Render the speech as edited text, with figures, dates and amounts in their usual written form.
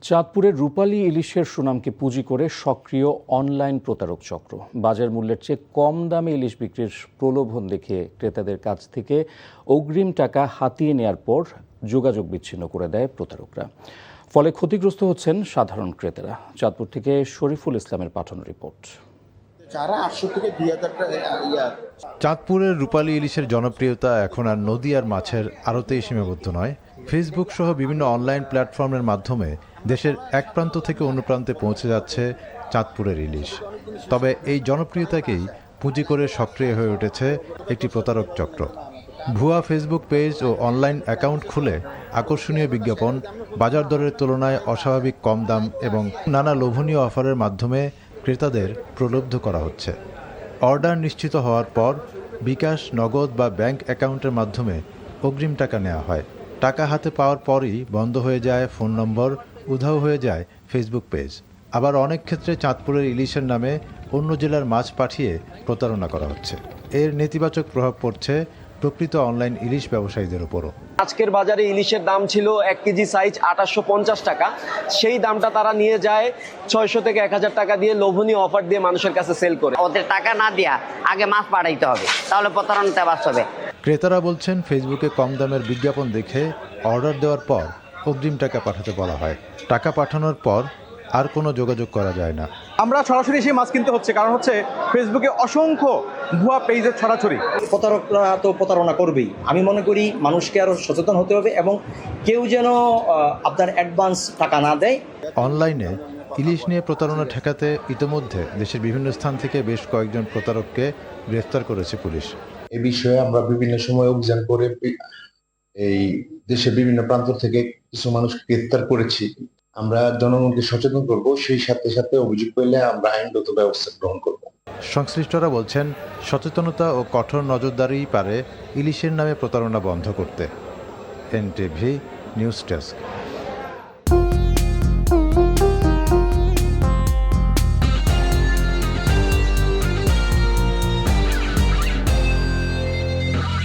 চাঁদপুরের রূপালী ইলিশের সুনামকে পুঁজি করে সক্রিয় অনলাইন প্রতারক চক্র। বাজার মূল্যের চেয়ে কম দামে ইলিশ বিক্রির প্রলোভন দেখে ক্রেতাদের কাছ থেকে অগ্রিম টাকা হাতিয়ে নেয়ার পর যোগাযোগ বিচ্ছিন্ন করে দেয় প্রতারকরা। ফলে ক্ষতিগ্রস্ত হচ্ছেন সাধারণ ক্রেতারা। চাঁদপুর থেকে শরীফুল ইসলামের পাঠানো রিপোর্ট। চাঁদপুরের রূপালী ইলিশের জনপ্রিয়তা এখন আর নদী আর মাছের আড়তেই সীমাবদ্ধ নয়। ফেসবুক সহ বিভিন্ন অনলাইন প্ল্যাটফর্মের মাধ্যমে দেশের এক প্রান্ত থেকে অন্য প্রান্তে পৌঁছে যাচ্ছে চাঁদপুরের ইলিশ। তবে এই জনপ্রিয়তাকেই পুঁজি করে সক্রিয় হয়ে উঠেছে একটি প্রতারক চক্র। ভুয়া ফেসবুক পেজ ও অনলাইন অ্যাকাউন্ট খুলে আকর্ষণীয় বিজ্ঞাপন, বাজার দরের তুলনায় অস্বাভাবিক কম দাম এবং নানা লোভনীয় অফারের মাধ্যমে ক্রেতাদের প্রলুব্ধ করা হচ্ছে। অর্ডার নিশ্চিত হওয়ার পর বিকাশ, নগদ বা ব্যাংক অ্যাকাউন্টের মাধ্যমে অগ্রিম টাকা নেওয়া হয়। টাকা হাতে পাওয়ার পরই বন্ধ হয়ে যায় ফোন নম্বর, উধাও হয়ে যায় ফেসবুক পেজ। আবার অনেক ক্ষেত্রে চাঁদপুরের ইলিশের নামে অন্য জেলার মাছ পাঠিয়ে প্রতারণা করা হচ্ছে। এর নেতিবাচক প্রভাব পড়ছে প্রকৃত অনলাইন ইলিশ ব্যবসায়ীদের উপরও। আজকের বাজারে ইলিশের দাম ছিল 1 কেজি সাইজ 2850 টাকা। সেই দামটা তারা নিয়ে যায় 600 থেকে 1000 টাকা দিয়ে লোভনীয় অফার দিয়ে মানুষের কাছে সেল করে। ওদের টাকা না দিয়া আগে মাছ পাঠাইতে হবে, তাহলে প্রতারণাতে বাঁচবে। ক্রেতারা বলছেন ফেসবুকে কম দামের বিজ্ঞাপন দেখে অর্ডার দেওয়ার পর অগ্রিম টাকা পাঠাতে বলা হয়। টাকা পাঠানোর পর আর কোনো যোগাযোগ করা যায় না। আমরা সরাসরি এসে মাছ কিনতে হচ্ছে, কারণ হচ্ছে ফেসবুকে অসংখ্য ভুয়া পেজের ছড়াছড়ি। প্রতারকরা তো প্রতারণা করবেই। আমি মনে করি মানুষকে আরও সচেতন হতে হবে এবং কেউ যেন আপনার অ্যাডভান্স টাকা না দেয়। অনলাইনে ইলিশ নিয়ে প্রতারণা ঠেকাতে ইতিমধ্যে দেশের বিভিন্ন স্থান থেকে বেশ কয়েকজন প্রতারককে গ্রেফতার করেছে পুলিশ। এ বিষয়ে আমরা বিভিন্ন সময় অভিযান করে এই দেশের বিভিন্ন প্রান্ত থেকে কিছু মানুষ গ্রেফতার করেছি। আমরা জনগণকে সচেতন করব, সেই সাথে সাথে অভিযোগ পেলে আমরা আইনগত ব্যবস্থা গ্রহণ করব। সংশ্লিষ্টরা বলছেন সচেতনতা ও কঠোর নজরদারিই পারে ইলিশের নামে প্রতারণা বন্ধ করতে। NTV news desk.